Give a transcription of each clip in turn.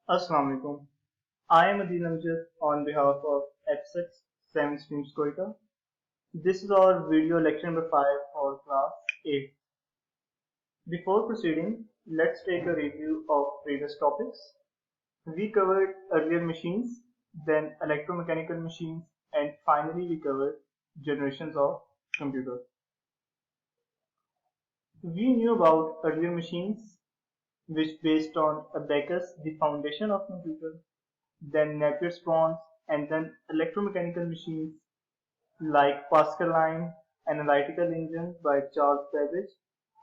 Assalamu alaikum. I am Adil Amjad on behalf of F6 7 Streams Koita. This is our video lecture number 5 for class 8. Before proceeding, let's take a review of previous topics. We covered earlier machines, then electromechanical machines, and finally we covered generations of computers. We knew about earlier machines, which based on abacus, the foundation of computer, then Napier-Strauss, and then electromechanical machines like Pascaline, Analytical Engine by Charles Babbage,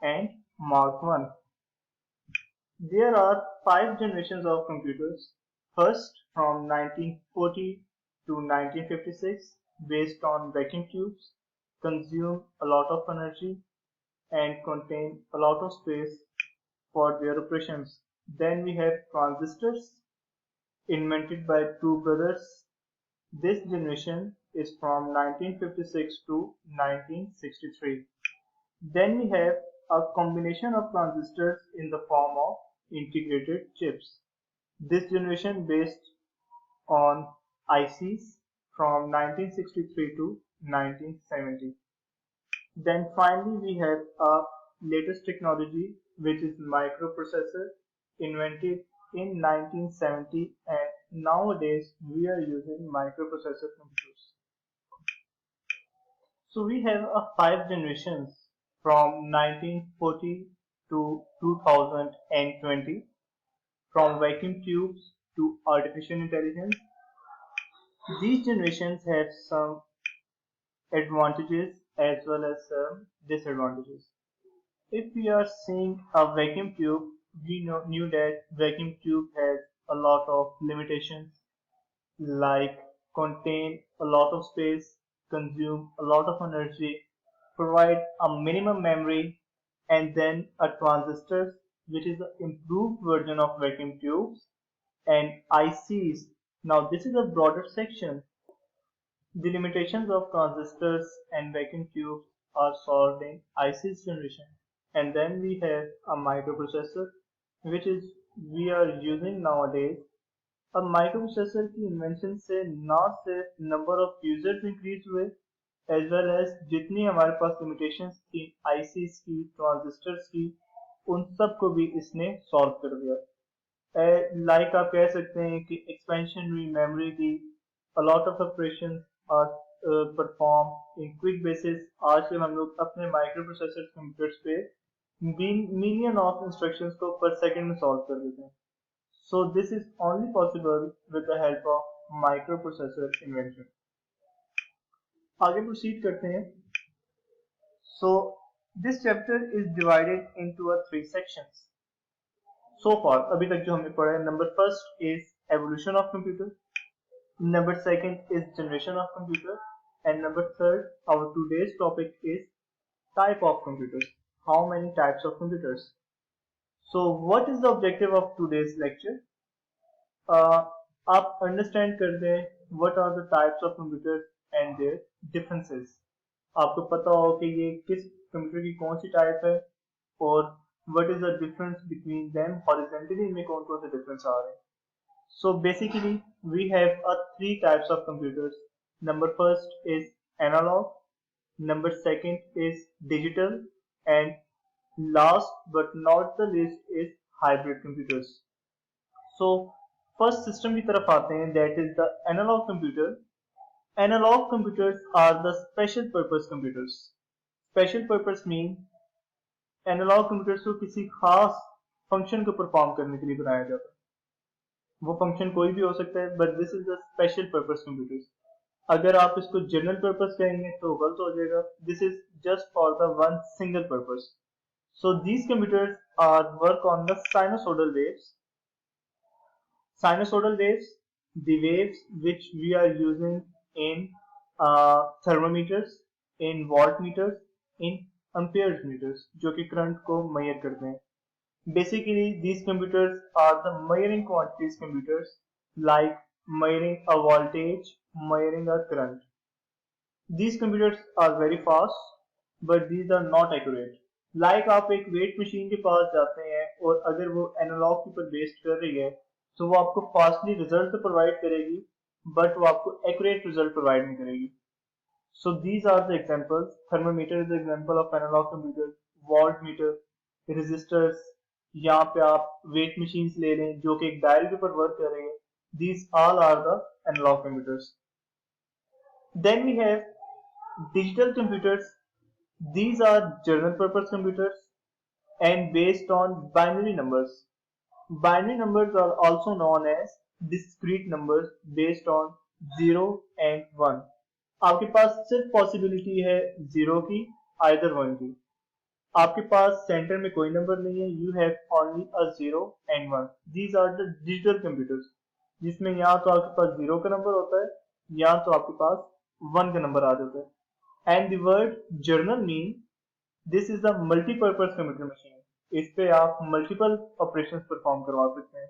and Mark I. There are 5 generations of computers. First, from 1940 to 1956, based on vacuum tubes, consume a lot of energy and contain a lot of space for their operations. Then we have transistors, invented by two brothers. This generation is from 1956 to 1963. Then we have a combination of transistors in the form of integrated chips. This generation based on ICs from 1963 to 1970. Then finally we have a latest technology which is microprocessor, invented in 1970, and nowadays we are using microprocessor computers. So we have a 5 generations from 1940 to 2020, from vacuum tubes to artificial intelligence. These generations have some advantages as well as some disadvantages. If we are seeing a vacuum tube, we knew that vacuum tube has a lot of limitations like contain a lot of space, consume a lot of energy, provide a minimum memory, and then a transistors, which is an improved version of vacuum tubes, and ICs. Now this is a broader section. The limitations of transistors and vacuum tubes are solved in ICs generation. And then we have a microprocessor, which is we are using nowadays. अब microprocessor की invention से ना सिर्फ number of users increase हुए as well as जितनी हमारे पास limitations थी ICs की ट्रांजिस्टर्स की उन सब को भी इसने सॉल्व कर दिया लाइक आप कह सकते हैं कि एक्सपेंशन हुई मेमोरी की a lot of operations are performed in quick basis. आजकल हम लोग अपने माइक्रोप्रोसेसर कंप्यूटर्स पे मिलियन ऑफ इंस्ट्रक्शंस को पर सेकंड में सॉल्व कर देते हैं. So this is only possible with the help of microprocessor invention. आगे proceed करते हैं. So this chapter is divided into 3 sections. So far अभी तक जो हमने पढ़ा है, number first is evolution of computer, number second is generation of computer, and number third, our today's topic is type of computers. How many types of computers? So what is the objective of today's lecture? आप understand करते हैं what are the types of computers and their differences. आपको पता हो कि ये किस computer की कौन सी टाइप है और what is the difference between them, horizontally इनमें कौन कौन से डिफरेंस आ रहे हैं. So basically we have 3 types of computers. Number first is analogue, number second is digital, and last but not the least is hybrid computers. So first system की तरफ आते हैं, that is the analog computer. Analog computers are the special purpose computers. Special purpose mean analogue computers को किसी खास function को perform करने के लिए बनाया जाता है. वो फंक्शन कोई भी हो सकता है, but this is the special purpose computers. अगर आप इसको जनरल पर्पस कहेंगे तो गलत हो जाएगा. This is just for the one single purpose. So these computers are work on the sinusoidal waves. Sinusoidal waves, the waves which we are using in thermometers, in voltmeters, in amperes meters, जो कि current को measure करते हैं. Basically, these computers are the measuring quantities computers, like measuring a voltage, measuring a current. These computers are very fast, but these are not accurate. Like आप एक weight machine के पास जाते हैं और अगर वो एनालॉग के ऊपर बेस्ड कर रही है तो वो आपको फास्टली रिजल्ट तो प्रोवाइड करेगी, बट वो आपको एक्यूरेट रिजल्ट प्रोवाइड नहीं करेगी। So these are the examples. Thermometer is example of analog computer, voltmeter, resistors, यहाँ पे आप वेट मशीन्स ले लें जो कि एक डायल के ऊपर वर्क कर रही है। These all are the analog computers. Then we have digital computers. These are general purpose computers and based on binary numbers. Binary numbers are also known as discrete numbers based on 0 and 1. आपके पास सिर्फ possibility है 0 की, either 1 की। आपके पास centre में कोई number नहीं है, you have only a 0 and 1। These are the digital computers, जिसमें या तो आपके पास 0 का नंबर होता है या तो आपके पास 1 का नंबर आ जाता है। And the word journal mean this is the multipurpose computer machine. इस पे आप मल्टीपल ऑपरेशंस परफॉर्म करवा सकते हैं।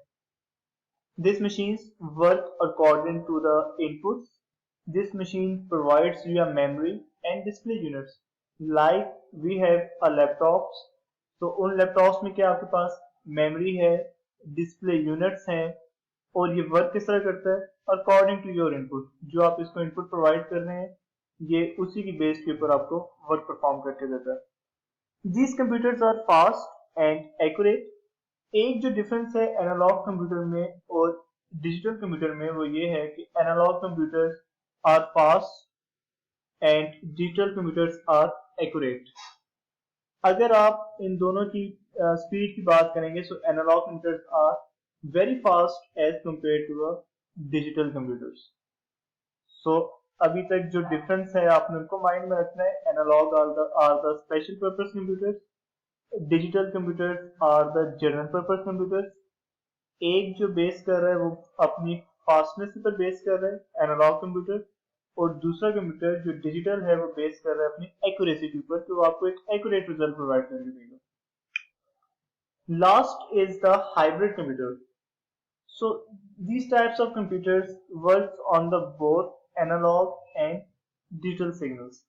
This machines work according to the inputs. This machine provides you a memory and display units. Like we have a laptops. तो उन laptops में क्या आपके पास मेमोरी है, डिस्प्ले यूनिट्स हैं, और ये वर्क किस तरह करता है अकॉर्डिंग टू योर इनपुट। जो आप इसको इनपुट प्रोवाइड कर रहे हैं ये उसी की बेस के ऊपर आपको वर्क परफॉर्म करके देता है। These computers are fast and accurate. एक जो डिफरेंस है एनालॉग कंप्यूटर में और डिजिटल कंप्यूटर में वो ये है कि analog computers are fast and digital computers are accurate. अगर आप इन दोनों की स्पीड की बात करेंगे so analog computers are very fast as compare to digital computers. So अभी तक जो डिफरेंस है आपने उनको माइंड में रखना है। Analog are the special purpose computers, digital computers are the general purpose computers. एक जो बेस कर रहा है वो अपनी फास्टनेस पर बेस कर रहा है एनालॉग कंप्यूटर, और दूसरा कंप्यूटर जो डिजिटल है वो बेस कर रहा है अपनी एक्यूरेसी के ऊपर, तो आपको एक एक्यूरेट रिजल्ट प्रोवाइड करके देगा। Last is the hybrid computer. So these types of computers works on the both analog and digital signals.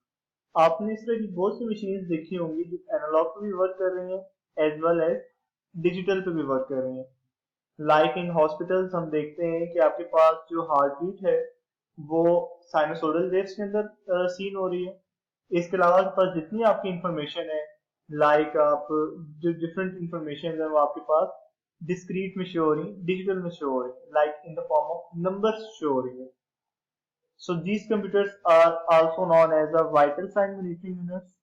आपने इस तरह की बहुत सी मशीन्स देखी होंगी जो एनालॉग पे भी वर्क कर रही हैं एज वेल एज डिजिटल पे भी वर्क कर रही हैं। लाइक इन हॉस्पिटल्स हम देखते हैं कि आपके पास जो हार्ट बीट है वो साइनोसोडल वेव्स के अंदर सीन हो रही है। इसके अलावा आपके पास जितनी आपकी इंफॉर्मेशन है, लाइक आप जो डिफरेंट इंफॉर्मेशन है वो आपके पास डिस्क्रीट में शो हो रही है, डिजिटल में शो हो रही है, like in the form of numbers show हो रही है। So these computers are also known as a vital sign monitoring units.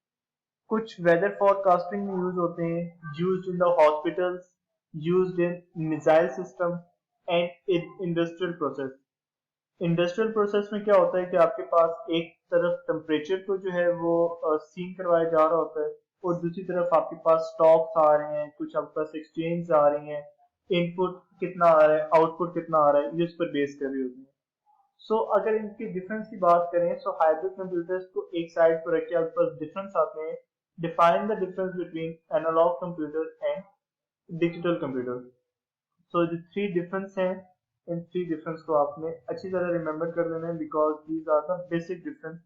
कुछ वेदर फोरकास्टिंग में यूज होते हैं, used in the hospitals, used in missile system and in industrial process. Industrial process में क्या होता है कि आपके पास एक तरफ टेम्परेचर को जो है वो सीन करवाया जा रहा होता है, और दूसरी तरफ आपके पास स्टॉक्स आ रहे हैं, कुछ आपके पास एक्सचेंज आ रही हैं, इनपुट कितना आ रहा है, आउटपुट कितना आ रहा है, ये उस पर बेस कर रही होती है। सो अगर इनके डिफरेंस की बात करें सो हाइब्रिड कंप्यूटर्स को एक साइड पर रख के आपके पास डिफरेंस आते हैं। Define the difference between analog computer and digital computer. So जो थ्री डिफरेंस हैं इन थ्री डिफरेंस को आपने अच्छी तरह रिमेम्बर कर लेना है because these are the basic difference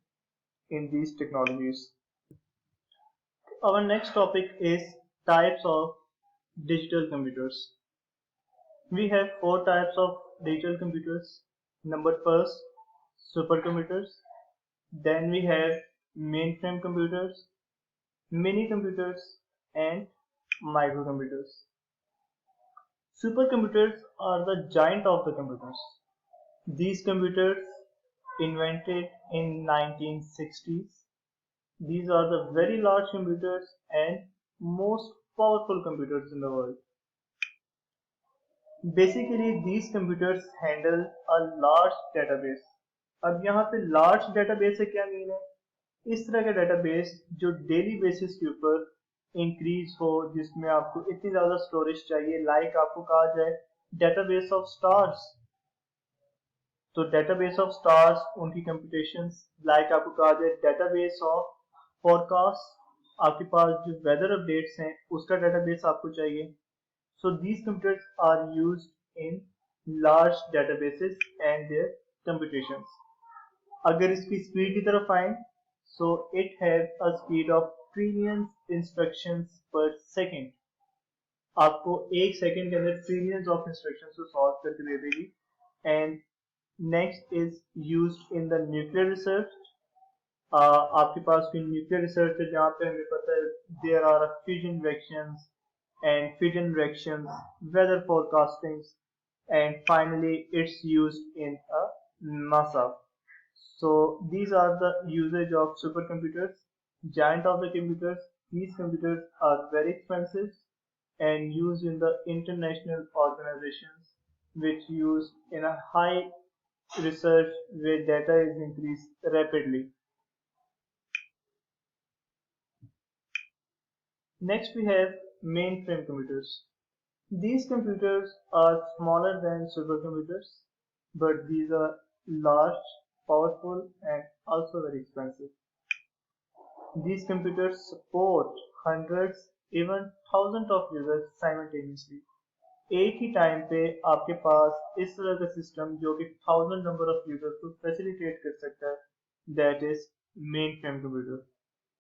in these technologies. Our next topic is types of digital computers. We have four types of digital computers. Number first, supercomputers. Then we have mainframe computers, mini computers, and microcomputers. Supercomputers are the giant of the computers. These computers invented in 1960s. These are the very large computers and most powerful computers in the world. Basically, these computers handle a large database. अब यहाँ पे large database से क्या mean है? इस तरह का database जो डेली बेसिस के ऊपर इंक्रीज हो, जिसमें आपको इतनी ज्यादा स्टोरेज चाहिए, लाइक आपको कहा जाए डेटाबेस ऑफ स्टार्स। तो डेटाबेस ऑफ स्टार्स उनकी कंप्यूटेशंस, लाइक आपको कहा जाए डेटाबेस ऑफ फोरकास्ट, आपके पास जो वेदर अपडेट्स हैं उसका डेटाबेस आपको चाहिए। So these computers are used in large databases and their computations. अगर इसकी स्पीड की तरफ आए so it has a speed of trillions instructions per second. आपको 1 सेकंड के अंदर ट्रिलियंस ऑफ इंस्ट्रक्शंस को सॉल्व करके दे देगी। And next is used in the nuclear research. आपके पास कोई न्यूक्लियर रिसर्च है जहाँ पे हमें पता है there are fusion reactions and fission reactions, weather forecasting, and finally it's used in a NASA. So these are the usage of supercomputers. Giant of the computers. These computers are very expensive and used in the international organizations which use in a high research where data is increased rapidly. Next we have mainframe computers. These computers are smaller than supercomputers, but these are large, powerful, and also very expensive. These computers support hundreds, even thousands of users simultaneously. एक ही time पे आपके पास इस तरह का system जो कि 1000 number of users को facilitate कर सकता है, that is main frame computer.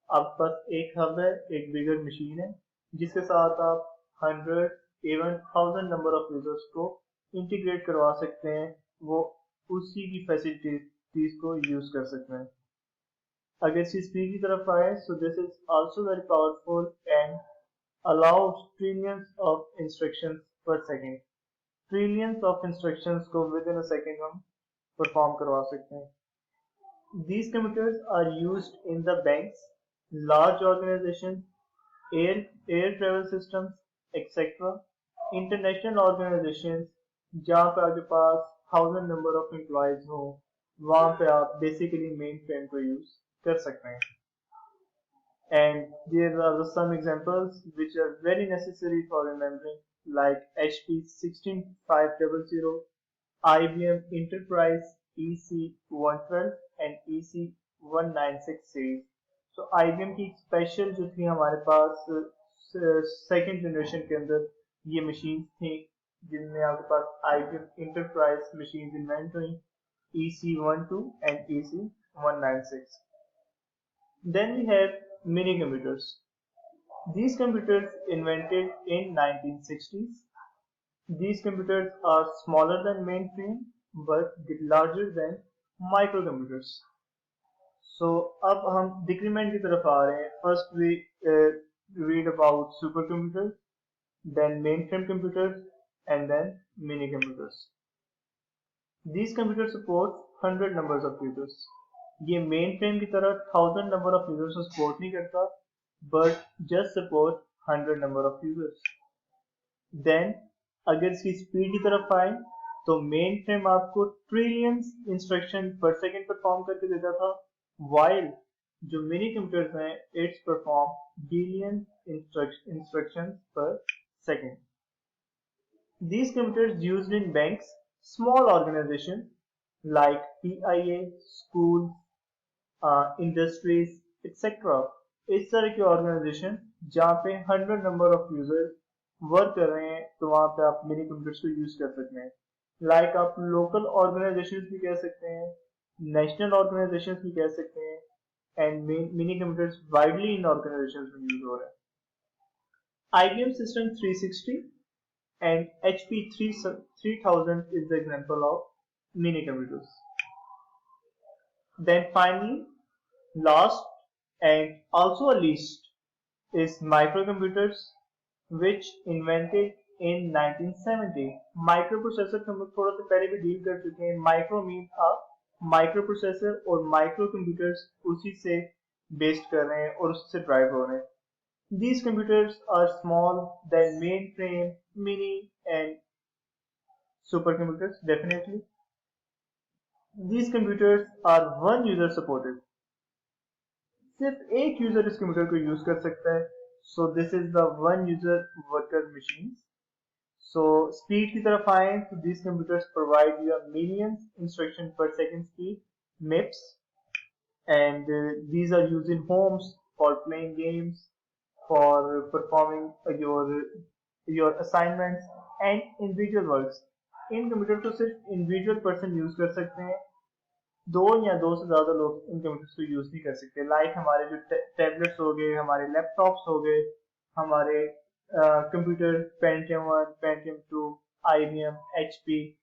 आपके पास एक हब है, एक बिगर मशीन है जिसके साथ आप 100 इवन 1000 नंबर ऑफ यूजर्स को इंटीग्रेट करवा सकते हैं, वो उसी की फैसिलिटीज को यूज कर सकते हैं। अगर इसकी स्पीड की तरफ आए, सो this is also very powerful and allows trillions of instructions पर सेकेंड। ट्रिलियंस ऑफ इंस्ट्रक्शंस को विद इन अ सेकेंड हम परफॉर्म करवा सकते हैं। These computers are used in the banks, large organizations, air travel systems, etc. International organizations जहाँ पे आपके पास 1000 number of employees हो, वहाँ पे आप बेसिकली मेन फ्रेम को यूज कर सकते हैं। And there are some examples which are very necessary for remembering, like HP 16500, IBM Enterprise EC112 and EC196 series. So IBM की स्पेशल जो थी हमारे पास सेकेंड जनरेशन के अंदर ये मशीन थी जिनमें आपके पास IBM Enterprise मशीन इन्वेंट हुई, EC12 and EC196. Then we have mini computers. These computers invented in 1960s. These computers are smaller than mainframe but larger than microcomputers. So अब हम decrement की तरफ आ रहे हैं. First we read about supercomputers, then mainframe computers, and then mini computers. These computers support 100 numbers of users. ये mainframe की तरह 1000 number of users को सपोर्ट नहीं करता, but just support 100 number of users. Then अगर इसकी speed की तरफ आए तो मेन फ्रेम आपको trillions instruction per second perform करके देता था, वाइल जो मिनी कंप्यूटर्स हैं it's perform billion instructions per second. These computers used in banks, small organizations like PIA, schools, industries, etc. इस तरह की ऑर्गेनाइजेशन जहाँ पे 100 नंबर ऑफ यूजर्स वर्क कर रहे हैं, तो वहाँ पे आप मिनी कंप्यूटर्स को यूज कर सकते हैं। लाइक आप लोकल ऑर्गेनाइजेशन भी कह सकते हैं, नेशनल ऑर्गेनाइजेशन भी कह सकते हैं, and mini computers widely in organization में यूज हो रहे हैं। IBM System 360 and HP 3000 is the example of mini computers. Then finally, last and also a least is microcomputers, which invented in 1970. Microprocessor हम लोग थोड़ा सा पहले भी डील कर चुके हैं। माइक्रो मीन माइक्रोप्रोसेसर और माइक्रोकंप्यूटर्स उसी से बेस्ड कर रहे हैं और उससे ड्राइव हो रहे हैं। These computers are small than mainframe, mini, and supercomputers, definitely. These computers are one user supported. सिर्फ एक यूजर इस कंप्यूटर को यूज कर सकता है, so this is the one user worker machine. So speed की तरफ आए तो this computers provide you millions instruction per second speed MIPS, and these are used in homes for playing games, for performing your assignments and individual works. In computer को सिर्फ individual person use कर सकते हैं, दो या दो से ज्यादा लोग इन कंप्यूटर्स को यूज नहीं कर सकते। लाइक हमारे जो टैबलेट्स हो गए, हमारे लैपटॉप्स हो गए, हमारे computer Pentium 1, Pentium 2, IBM, HP,